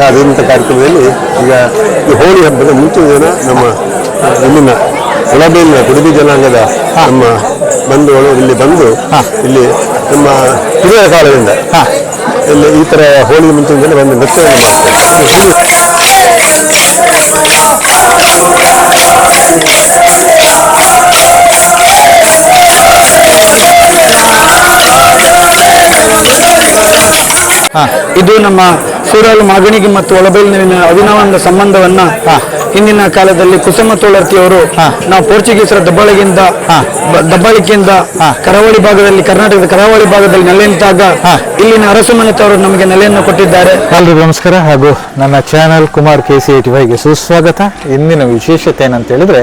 ಆದಂಥ ಕಾರ್ಯಕ್ರಮದಲ್ಲಿ ಈಗ ಈ ಹೋಳಿ ಹಬ್ಬದ ಮುಂಚಿನ ದಿನ ನಮ್ಮ ಇಲ್ಲಿನ ಒಳಬೇಲಿನ ಕುಡುಬಿ ಜನಾಂಗದ ನಮ್ಮ ಬಂಧುಗಳು ಇಲ್ಲಿ ಬಂದು ಇಲ್ಲಿ ನಮ್ಮ ಹಿರಿಯ ಕಾಲದಿಂದ ಇಲ್ಲಿ ಈ ಥರ ಹೋಳಿ ಮುಂಚಿನ ದಿನ ಬಂದು ನೃತ್ಯವನ್ನು ಇದು ನಮ್ಮ ಸೂರಲ್ ಮಾಗಣಿಗೆ ಮತ್ತು ಒಳಬೇಲಿನ ಅವಿನಾವಂತ ಸಂಬಂಧವನ್ನ ಹಿಂದಿನ ಕಾಲದಲ್ಲಿ ಕುಸುಮ ತೋಳರ್ತಿಯವರು ನಾವು ಪೋರ್ಚುಗೀಸರ ದಬ್ಬಾಳಿಕೆಯಿಂದ ಕರಾವಳಿ ಭಾಗದಲ್ಲಿ ಕರ್ನಾಟಕದ ಕರಾವಳಿ ಭಾಗದಲ್ಲಿ ನೆಲೆ ನಿಂತಾಗ ಇಲ್ಲಿನ ಅರಸುಮನೆತವರು ನಮಗೆ ನೆಲೆಯನ್ನು ಕೊಟ್ಟಿದ್ದಾರೆ. ಎಲ್ರಿಗೂ ನಮಸ್ಕಾರ ಹಾಗೂ ನನ್ನ ಚಾನಲ್ ಕುಮಾರ್ KC85ಗೆ ಸುಸ್ವಾಗತ. ಇಂದಿನ ವಿಶೇಷತೆ ಏನಂತ ಹೇಳಿದ್ರೆ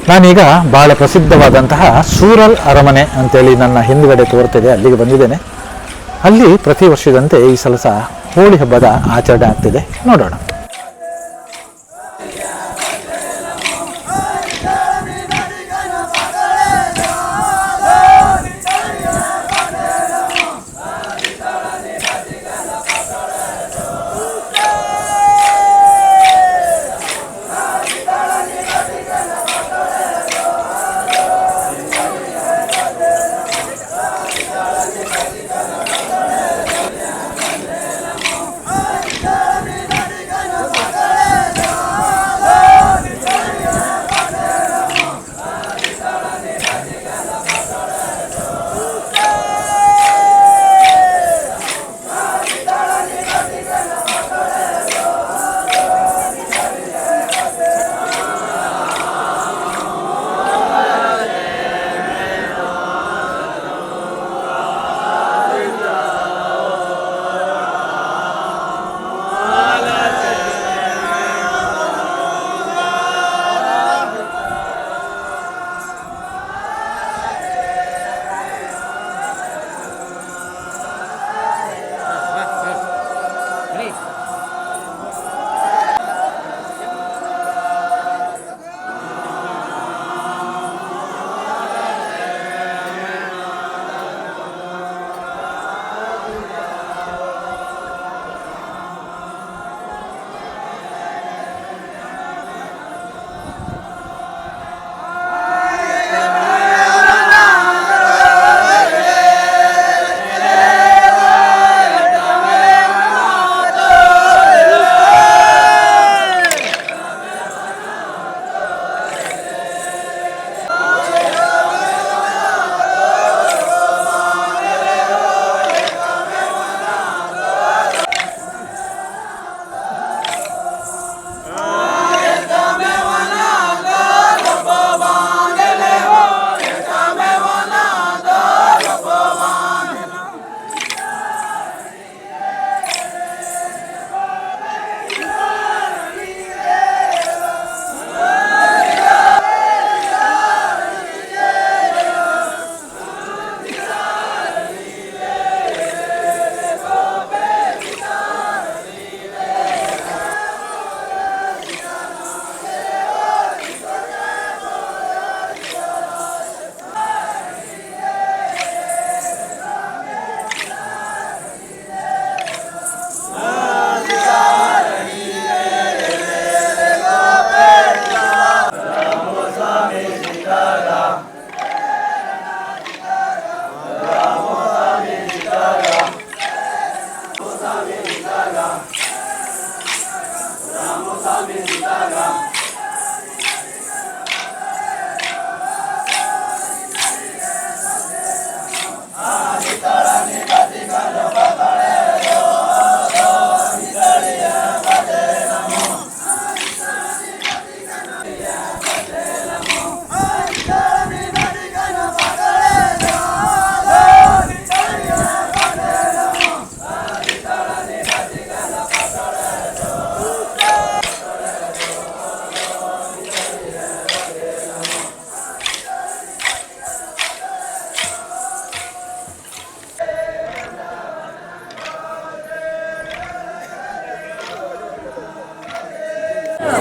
ನಾನೀಗ ಬಹಳ ಪ್ರಸಿದ್ಧವಾದಂತಹ ಸೂರಲ್ ಅರಮನೆ ಅಂತೇಳಿ ನನ್ನ ಹಿಂದುಗಡೆ ತೋರ್ತಿದೆ, ಅಲ್ಲಿಗೆ ಬಂದಿದ್ದೇನೆ. ಅಲ್ಲಿ ಪ್ರತಿ ವರ್ಷದಂತೆ ಈ ಸಲ ಹೋಳಿ ಹಬ್ಬದ ಆಚರಣೆ ಆಗ್ತಿದೆ, ನೋಡೋಣ.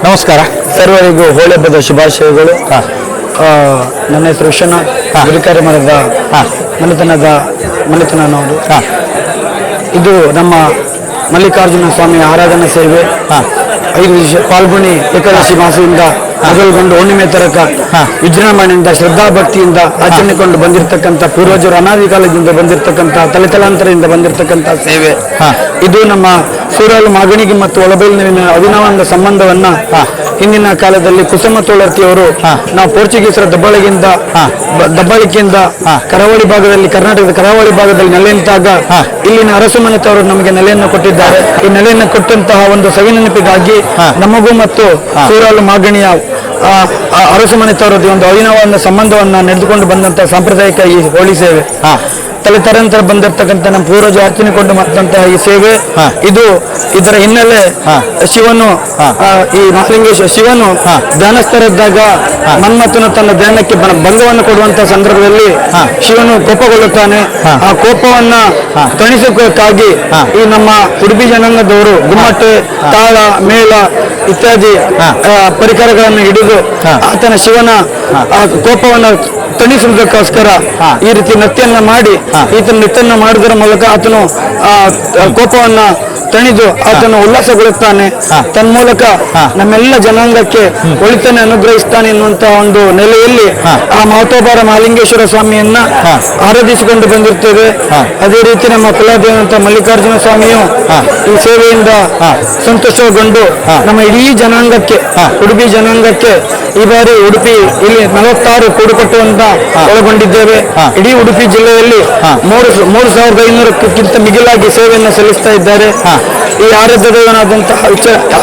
ನಮಸ್ಕಾರ, ಸರ್ವರಿಗೂ ಹೋಳಿ ಹಬ್ಬದ ಶುಭಾಶಯಗಳು. ನನ್ನ ಹೆಸರು ವಿಶ್ವನಾಥ್, ಗುರಿಕಾರ್ಯ ಮರದ ಮನೆತನ ಅನ್ನೋದು. ಇದು ನಮ್ಮ ಮಲ್ಲಿಕಾರ್ಜುನ ಸ್ವಾಮಿ ಆರಾಧನಾ ಸೇವೆ 5 ದಿವಸ ಪಾಲ್ಗುಣಿ ಏಕಾದಶಿ ಮಾಸದಿಂದ ಮೊದಲುಗೊಂಡು ಹುಣ್ಣಿಮೆ ತನಕ ವಿಜೃಂಭಣೆಯಿಂದ ಶ್ರದ್ಧಾಭಕ್ತಿಯಿಂದ ಆಚರಣೆಕೊಂಡು ಬಂದಿರತಕ್ಕಂಥ ಪೂರ್ವಜರು ಅನಾದಿ ಕಾಲದಿಂದ ಬಂದಿರತಕ್ಕಂಥ ತಲೆತಲಾಂತರದಿಂದ ಬಂದಿರತಕ್ಕಂಥ ಸೇವೆ. ಇದು ನಮ್ಮ ಸೂರಲ್ ಮಾಗಣಿಗೆ ಮತ್ತು ಒಳಬೈಲಿನ ಅವಿನಾವಂದ ಸಂಬಂಧವನ್ನ ಹಿಂದಿನ ಕಾಲದಲ್ಲಿ ಕುಸುಮ ತೋಳರ್ತಿಯವರು ನಾವು ಪೋರ್ಚುಗೀಸರ ದಬ್ಬಾಳಿಕೆಯಿಂದ ಕರಾವಳಿ ಭಾಗದಲ್ಲಿ, ಕರ್ನಾಟಕದ ಕರಾವಳಿ ಭಾಗದಲ್ಲಿ ನೆಲೆ ನಿಂತಾಗ ಇಲ್ಲಿನ ಅರಸು ಮನೆತವರು ನಮಗೆ ನೆಲೆಯನ್ನು ಕೊಟ್ಟಿದ್ದಾರೆ. ಈ ನೆಲೆಯನ್ನು ಕೊಟ್ಟಂತಹ ಒಂದು ಸವಿನೆನಪಿಗಾಗಿ ನಮಗೂ ಮತ್ತು ಸೂರಲ್ ಮಾಗಣಿಯ ಅರಸು ಮನೆತವರದ್ದು ಒಂದು ಅವಿನಾವಂದ ಸಂಬಂಧವನ್ನ ನಡೆದುಕೊಂಡು ಬಂದಂತಹ ಸಾಂಪ್ರದಾಯಿಕ ಈ ಹೋಳಿ ಸೇವೆ ತಲೆತಲಾಂತರ ಬಂದಿರತಕ್ಕಂಥ ನಮ್ಮ ಪೂರ್ವಜ ಅರ್ಚನೆಕೊಂಡು ಮಾಡಿದಂತಹ ಈ ಸೇವೆ. ಇದರ ಹಿನ್ನೆಲೆ ಶಿವನು ಈ ಮಹಾಲಿಂಗೇಶ್ವರ ಶಿವನು ಧ್ಯಾನಸ್ಥರಿದ್ದಾಗ ಮನ್ಮಥನು ತನ್ನ ಧ್ಯಾನಕ್ಕೆ ಭಂಗವನ್ನು ಕೊಡುವಂತಹ ಸಂದರ್ಭದಲ್ಲಿ ಶಿವನು ಕೋಪಗೊಳ್ಳುತ್ತಾನೆ. ಆ ಕೋಪವನ್ನ ತಣಿಸೋಕ್ಕಾಗಿ ಈ ನಮ್ಮ ಉಡುಪಿ ಜನಾಂಗದವರು ಗುಮ್ಮಟೆ, ತಾಳ, ಮೇಳ ಇತ್ಯಾದಿ ಪರಿಕರಗಳನ್ನು ಹಿಡಿದು ಆತನ ಶಿವನ ಕೋಪವನ್ನು ತಣಿಸುವುದಕ್ಕೋಸ್ಕರ ಈ ರೀತಿ ನೃತ್ಯನ್ನ ಮಾಡಿ ಈತನ ನೃತ್ಯನ್ನ ಮಾಡುವುದರ ಮೂಲಕ ಆತನು ಕೋಪವನ್ನ ತಣಿದು ಆತನು ಉಲ್ಲಾಸಗೊಳ್ಳುತ್ತಾನೆ. ತನ್ಮೂಲಕ ನಮ್ಮೆಲ್ಲ ಜನಾಂಗಕ್ಕೆ ಒಳಿತನೆ ಅನುಗ್ರಹಿಸ್ತಾನೆ ಎನ್ನುವಂತಹ ಒಂದು ನೆಲೆಯಲ್ಲಿ ಆ ಮಹತೋಬಾರ ಮಹಾಲಿಂಗೇಶ್ವರ ಸ್ವಾಮಿಯನ್ನ ಆರಾಧಿಸಿಕೊಂಡು ಬಂದಿರ್ತೇವೆ. ಅದೇ ರೀತಿ ನಮ್ಮ ಕುಲದೇವಂತ ಮಲ್ಲಿಕಾರ್ಜುನ ಸ್ವಾಮಿಯು ಈ ಸೇವೆಯಿಂದ ಸಂತೋಷಗೊಂಡು ನಮ್ಮ ಇಡೀ ಜನಾಂಗಕ್ಕೆ, ಉಡುಪಿ ಜನಾಂಗಕ್ಕೆ ಈ ಬಾರಿ ಉಡುಪಿ ಇಲ್ಲಿ 46 ಕೂಡುಕಟ್ಟುವಂತ ಒಳಗೊಂಡಿದ್ದೇವೆ. ಇಡೀ ಉಡುಪಿ ಜಿಲ್ಲೆಯಲ್ಲಿ 3,500ಕ್ಕಿಂತ ಮಿಗಿಲಾಗಿ ಸೇವೆಯನ್ನು ಸಲ್ಲಿಸ್ತಾ ಇದ್ದಾರೆ. ಈ ಆರಾಧ್ಯ ದೇವನಾದಂತಹ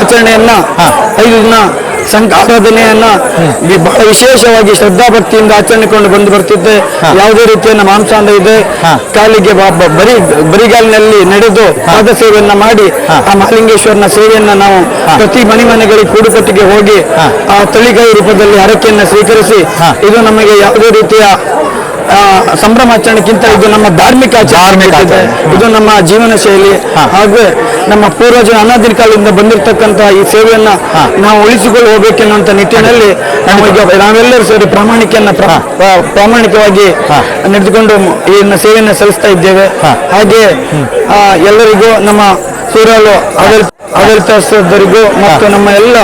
ಆಚರಣೆಯನ್ನ 5 ದಿನ ಆರಾಧನೆಯನ್ನ ಬಹಳ ವಿಶೇಷವಾಗಿ ಶ್ರದ್ಧಾಭಕ್ತಿಯಿಂದ ಆಚರಣೆಕೊಂಡು ಬಂದು ಬರ್ತಿದ್ದೆ. ಯಾವುದೇ ರೀತಿಯ ಮಾಂಸಾಂಗ ಇದೆ, ಕಾಲಿಗೆ ಬರಿಗಾಲಿನಲ್ಲಿ ನಡೆದು ಪಾದ ಸೇವೆಯನ್ನ ಮಾಡಿ ಆ ಮಹಾಲಿಂಗೇಶ್ವರನ ಸೇವೆಯನ್ನ ನಾವು ಪ್ರತಿ ಮನೆಗಳಿಗೆ ಕೂಡುಕಟ್ಟಿಗೆ ಹೋಗಿ ಆ ತಳಿಗಾಯಿ ರೂಪದಲ್ಲಿ ಹರಕೆಯನ್ನ ಸ್ವೀಕರಿಸಿ, ಇದು ನಮಗೆ ಯಾವುದೇ ರೀತಿಯ ಸಂಭ್ರಮಾಚರಣೆಗಿಂತ ಇದು ನಮ್ಮ ಧಾರ್ಮಿಕ ಆಚರಣೆ, ಇದು ನಮ್ಮ ಜೀವನ ಶೈಲಿ. ಹಾಗೂ ನಮ್ಮ ಪೂರ್ವಜರ ಅನಾದಿ ಕಾಲದಿಂದ ಬಂದಿರತಕ್ಕಂತಹ ಈ ಸೇವೆಯನ್ನ ನಾವು ಉಳಿಸಿಕೊಂಡು ಹೋಗಬೇಕೆನ್ನುವಂತ ನಿಟ್ಟಿನಲ್ಲಿ ನಾವೆಲ್ಲರೂ ಸೇರಿ ಪ್ರಾಮಾಣಿಕವಾಗಿ ನಡೆದುಕೊಂಡು ಈ ಸೇವೆಯನ್ನು ಸಲ್ಲಿಸ್ತಾ ಇದ್ದೇವೆ. ಹಾಗೆ ಎಲ್ಲರಿಗೂ ನಮ್ಮ ಸೂರಲ್ ಆಡಳಿತಸ್ಥರಿಗೂ ಮತ್ತು ನಮ್ಮ ಎಲ್ಲ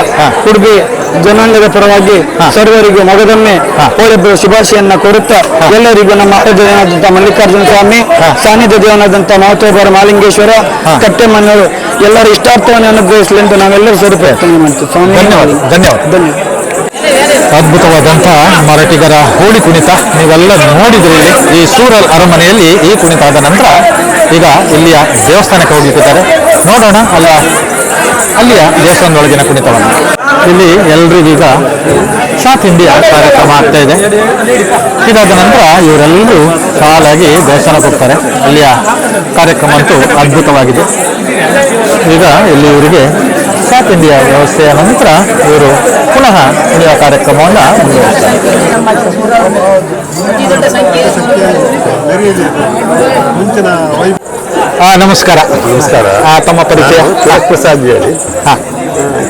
ಉಡುಪಿ ಜನಾಂಗದ ಪರವಾಗಿ ಸರ್ವರಿಗೂ ಮಗದೊಮ್ಮೆ ಹೋಳಿ ಹಬ್ಬದ ಶುಭಾಶಯನ್ನ ಕೋರುತ್ತಾ ಎಲ್ಲರಿಗೂ ನಮ್ಮ ಆರಾಧ್ಯ ದೇವನಾದಂತಹ ಮಲ್ಲಿಕಾರ್ಜುನ ಸ್ವಾಮಿ, ಸಾನ್ನಿಧ್ಯ ದೇವನಾದಂತಹ ಮಹತೋಬಾರ ಮಹಾಲಿಂಗೇಶ್ವರ, ಕಟ್ಟೆಮನ್ನರು ಎಲ್ಲರ ಇಷ್ಟಾರ್ಥವನ್ನು ಅನುಗ್ರಹಿಸಲಿ ಎಂದು ನಾವೆಲ್ಲರೂ ಸೇರಿ ಪ್ರಾರ್ಥನೆ ಮಾಡ್ತೀವಿ. ಸ್ವಾಮಿ ಧನ್ಯವಾದ. ಅದ್ಭುತವಾದಂತಹ ಮರಾಠಿಗರ ಹೋಳಿ ಕುಣಿತ ನೀವೆಲ್ಲ ನೋಡಿದ್ರಿ. ಈ ಸೂರಲ್ ಅರಮನೆಯಲ್ಲಿ ಈ ಕುಣಿತ ಆದ ನಂತರ ಈಗ ಇಲ್ಲಿಯ ದೇವಸ್ಥಾನಕ್ಕೆ ಹೋಗಿದ್ದಾರೆ. ನೋಡೋಣ ಅಲ್ಲಿಯ ದೇವಸ್ಥಾನದೊಳಗಿನ ಕುಣಿತವನ್ನು. ಇಲ್ಲಿ ಎಲ್ರಿಗೀಗ ಸಾತ್ ಇಂಡಿಯಾ ಕಾರ್ಯಕ್ರಮ ಆಗ್ತಾ ಇದೆ. ಇದಾದ ನಂತರ ಇವರೆಲ್ಲರೂ ಸಾಲಾಗಿ ದೇವಸ್ಥಾನಕ್ಕೆ ಹೋಗ್ತಾರೆ. ಅಲ್ಲಿಯ ಕಾರ್ಯಕ್ರಮ ಅಂತೂ ಅದ್ಭುತವಾಗಿದೆ. ಈಗ ಇಲ್ಲಿ ಇವರಿಗೆ ಸಾತ್ ಇಂಡಿಯಾ ವ್ಯವಸ್ಥೆಯ ನಂತರ ಇವರು ಪುನಃ ಕುಣಿಯುವ ಕಾರ್ಯಕ್ರಮವನ್ನು ಮುಂದುವರಿಸ್ತಾರೆ. ನಮಸ್ಕಾರ. ತಮ್ಮ ಪರಿಚಯ? ಪ್ರಸಾದ್ ಜಿ ಹೇಳಿ.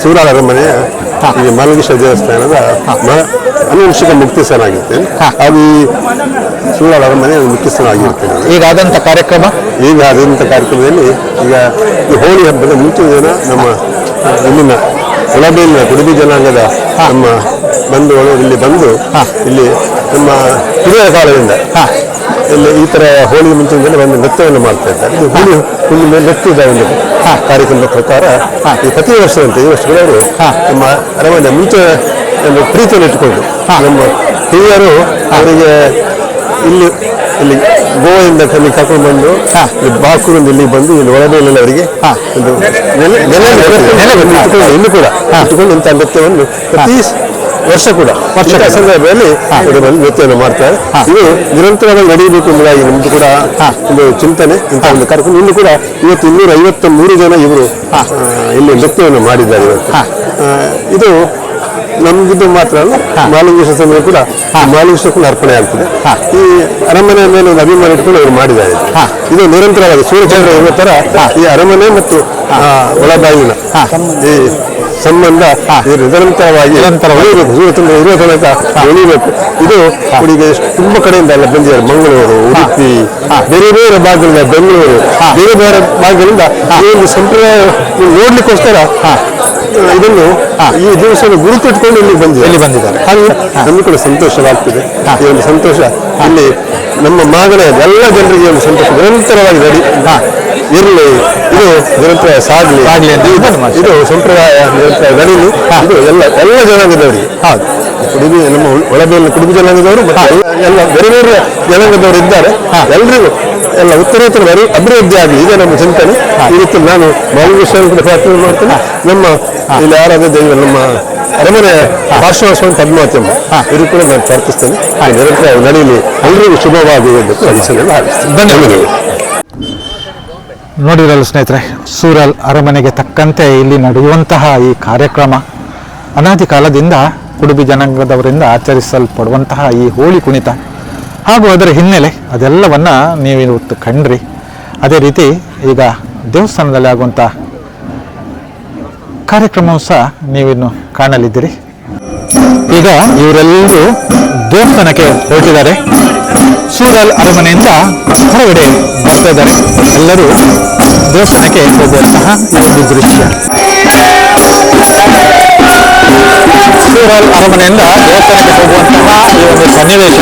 ಸೂರಲ್ ಅರಮನೆಯ ಈ ಮಹಾಲಿಂಗೇಶ್ವರ ದೇವಸ್ಥಾನದ ಅನುವಂಶಿಕ ಮುಕ್ತಸ್ಥನಾಗಿರ್ತೇನೆ. ಅದು ಈ ಸೂರಲ್ ಅರಮನೆ ಮುಖ್ಯಸ್ಥನಾಗಿರ್ತೇನೆ. ಈಗ ಆದಂಥ ಕಾರ್ಯಕ್ರಮದಲ್ಲಿ ಈಗ ಈ ಹೋಳಿ ಹಬ್ಬದ ಮುಂಚಿನ ದಿನ ನಮ್ಮ ಇಲ್ಲಿನ ಒಳಬೇಲಿನ ಉಡುಪಿ ಜನಾಂಗದ ನಮ್ಮ ಬಂಧುಗಳು ಇಲ್ಲಿ ಬಂದು ಇಲ್ಲಿ ನಮ್ಮ ಹಿರಿಯ ಕಾಲದಿಂದ ಇಲ್ಲಿ ಈ ಥರ ಹೋಳಿ ಮುಂಚಿನ ದಿನ ಒಂದು ನೃತ್ಯವನ್ನು ಮಾಡ್ತಾ ಇದ್ದಾರೆ. ಇದು ಹೋಳಿ ಮೇಲೆ ನೃತ್ಯದ ಒಂದು ಕಾರ್ಯಕ್ರಮದ ಪ್ರಕಾರ ಈ ಪ್ರತಿ ವರ್ಷದಂತೆ ಈ ವರ್ಷಗಳವರು ನಮ್ಮ ಅರಮನೆ ಮುಂಚೆ ಒಂದು ಪ್ರೀತಿಯನ್ನು ಇಟ್ಟುಕೊಂಡು ನಮ್ಮ ಹಿರಿಯರು ಅವರಿಗೆ ಇಲ್ಲಿ ಗೋವಾದಿಂದ ಕರ್ಕೊಂಡು ಬಂದು ಬಾಕೂರಿಂದ ಇಲ್ಲಿ ಬಂದು ಇಲ್ಲಿ ಒಳಬೇಲೆಲ್ಲ ಅವರಿಗೆ ಒಂದು ಇನ್ನು ಕೂಡ ಇಟ್ಟುಕೊಂಡು ಇಂಥ ನೃತ್ಯವನ್ನು ಪ್ರತಿ ವರ್ಷ ಕೂಡ ಸಂದರ್ಭದಲ್ಲಿ ನೃತ್ಯವನ್ನು ಮಾಡ್ತಾರೆ. ಇದು ನಿರಂತರವಾಗಿ ನಡೆಯಬೇಕು ಎಂಬುದಾಗಿ ನಮ್ದು ಕೂಡ ಒಂದು ಚಿಂತನೆ. ಇಂಥ ಒಂದು ಕಾರ್ಯಕ್ರಮ ಇನ್ನು ಕೂಡ ಇವತ್ತು 253 ಜನ ಇವರು ಇಲ್ಲಿ ನೃತ್ಯವನ್ನು ಮಾಡಿದ್ದಾರೆ. ಇವತ್ತು ಇದು ನಮ್ಗಿದ್ದು ಮಾತ್ರ ಅಲ್ಲ ಮಾಲಿಂಗೇಶ್ವರ ಸ್ವಾಮಿ ಕೂಡ ಮಾಲಿಂಗೇಶ್ವರ ಕೂಡ ಅರ್ಪಣೆ ಆಗ್ತದೆ. ಈ ಅರಮನೆ ಮೇಲೆ ಒಂದು ಅಭಿಮಾನ ಇಟ್ಕೊಂಡು ಅವರು ಮಾಡಿದ್ದಾರೆ. ಇದು ನಿರಂತರವಾಗಿ ಸೂರ್ಯಚಂದ್ರ ಇರುವ ತರ ಈ ಅರಮನೆ ಮತ್ತು ಒಳಬಾಗಿನ ಈ ಸಂಬಂಧ ನಿರಂತರವಾಗಿ ಸೂರ್ಯಚಂದ್ರ ಇರುವ ತನಕ ಉಳಿಬೇಕು. ಇದು ಹುಡುಗಿ ತುಂಬಾ ಕಡೆಯಿಂದ ಎಲ್ಲ ಬಂದಿದ್ದಾರೆ. ಮಂಗಳೂರು, ಉಡುಪಿ, ಬೇರೆ ಬೇರೆ ಭಾಗಗಳಿಂದ, ಬೆಂಗಳೂರು, ಬೇರೆ ಬೇರೆ ಭಾಗಗಳಿಂದ ಈ ಒಂದು ಸಂಪ್ರದಾಯ ನೋಡ್ಲಿಕ್ಕೋಸ್ಕರ ಇದನ್ನು ಈ ದಿವಸ ಗುರುತಿಟ್ಕೊಂಡು ಇಲ್ಲಿ ಬಂದಿದ್ದಾರೆ. ಹಾಗೆ ನಮಗೆ ಕೂಡ ಸಂತೋಷವಾಗ್ತದೆ. ಈ ಒಂದು ಸಂತೋಷ ಇಲ್ಲಿ ನಮ್ಮ ಮಾಗನ ಎಲ್ಲ ಜನರಿಗೆ ಒಂದು ಸಂತೋಷ ನಿರಂತರವಾಗಿ ಇರಲಿ, ಇದು ನಿರಂತರ ಸಾಗಲಿ, ಇದು ಸಂಪ್ರದಾಯ ನಿರಂತರ ನಡೀಲಿ. ಇದು ಎಲ್ಲ ಜನಾಂಗದವರಿಗೆ, ಕುಡುಬಿ ನಮ್ಮ ಒಳಬೇಲಿನ ಕುಡುಬಿ ಜನಾಂಗದವರು ಮತ್ತು ಎಲ್ಲ ಬೇರೆ ಬೇರೆ ಜನಾಂಗದವರು ಇದ್ದಾರೆ. ಎಲ್ರಿಗೂ ಎಲ್ಲ ಉತ್ತರೋತ್ತರ ಅಭಿವೃದ್ಧಿ ಆಗಲಿ, ಇದೇ ನಮ್ಮ ಚಿಂತನೆ. ಈ ರೀತಿ ನಾನು ಮಾಲಿಂಗೇಶ್ವರ ಕೂಡ ಪ್ರಾರ್ಥನೆ ಮಾಡ್ತೇನೆ. ನಮ್ಮ ಇಲ್ಲಿ ಆರಾಧ್ಯ ದೈವ ನಮ್ಮ ಅರಮನೆ ಪಾರ್ಶ್ವಸ್ವಾಮಿ ಪದ್ಮಾವತಿ ಇದು ಕೂಡ ನಾನು ಪ್ರಾರ್ಥಿಸ್ತೇನೆ. ನಿರಂತರ ನಡೀಲಿ, ಎಲ್ಲರಿಗೂ ಶುಭವಾಗುವುದಕ್ಕೆ ಧನ್ಯವಾದಗಳು. ನೋಡಿರಲ್ಲ ಸ್ನೇಹಿತರೆ, ಸೂರಲ್ ಅರಮನೆಗೆ ತಕ್ಕಂತೆ ಇಲ್ಲಿ ನಡೆಯುವಂತಹ ಈ ಕಾರ್ಯಕ್ರಮ ಅನಾದಿ ಕಾಲದಿಂದ ಕುಡುಬಿ ಜನಾಂಗದವರಿಂದ ಆಚರಿಸಲ್ಪಡುವಂತಹ ಈ ಹೋಳಿ ಕುಣಿತ ಹಾಗೂ ಅದರ ಹಿನ್ನೆಲೆ ಅದೆಲ್ಲವನ್ನು ನೀವು ಇವತ್ತು ಕಂಡ್ರಿ. ಅದೇ ರೀತಿ ಈಗ ದೇವಸ್ಥಾನದಲ್ಲಿ ಆಗುವಂಥ ಕಾರ್ಯಕ್ರಮವೂ ಸಹ ನೀವಿನ್ನು ಕಾಣಲಿದ್ದೀರಿ. ಈಗ ಇವರೆಲ್ಲರೂ ದೇವಸ್ಥಾನಕ್ಕೆ ಹೊರಟಿದ್ದಾರೆ. ಸೂರಲ್ ಅರಮನೆಯಿಂದ ಹೊರಗಡೆ ಬರ್ತಾ ಇದ್ದಾರೆ. ಎಲ್ಲರೂ ದೇವಸ್ಥಾನಕ್ಕೆ ಹೋಗುವಂತಹ ಈ ಒಂದು ದೃಶ್ಯ. ಸೂರಲ್ ಅರಮನೆಯಿಂದ ದೇವಸ್ಥಾನಕ್ಕೆ ಹೋಗುವಂತಹ ಈ ಒಂದು ಸನ್ನಿವೇಶ.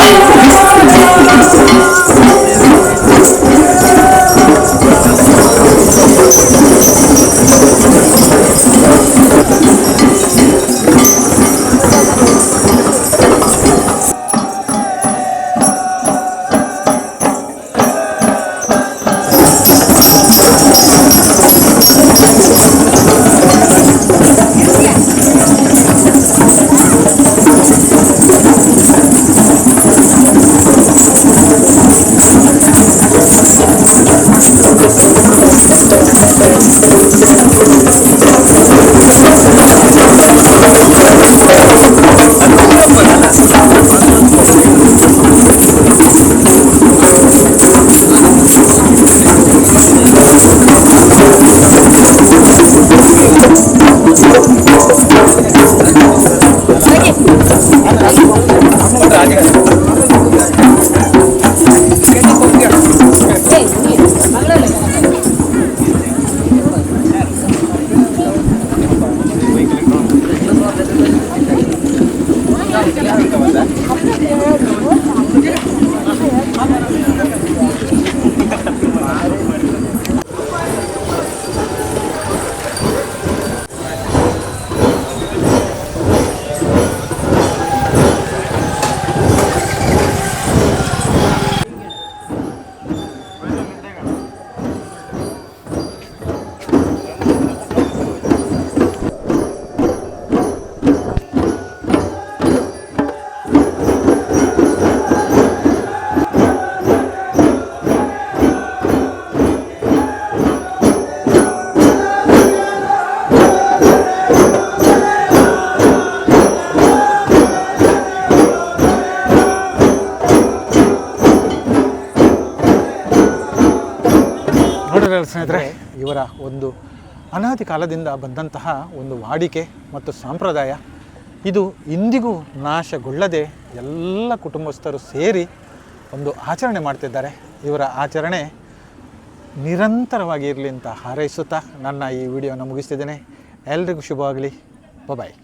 ಸ್ನೇಹಿತರೆ, ಇವರ ಒಂದು ಅನಾದಿ ಕಾಲದಿಂದ ಬಂದಂತಹ ಒಂದು ವಾಡಿಕೆ ಮತ್ತು ಸಂಪ್ರದಾಯ ಇದು ಇಂದಿಗೂ ನಾಶಗೊಳ್ಳದೆ ಎಲ್ಲ ಕುಟುಂಬಸ್ಥರು ಸೇರಿ ಒಂದು ಆಚರಣೆ ಮಾಡ್ತಿದ್ದಾರೆ. ಇವರ ಆಚರಣೆ ನಿರಂತರವಾಗಿ ಇರಲಿ ಅಂತ ಹಾರೈಸುತ್ತಾ ನನ್ನ ಈ ವಿಡಿಯೋನ ಮುಗಿಸ್ತಿದ್ದೇನೆ. ಎಲ್ರಿಗೂ ಶುಭವಾಗಲಿ. ಬಾಯ್.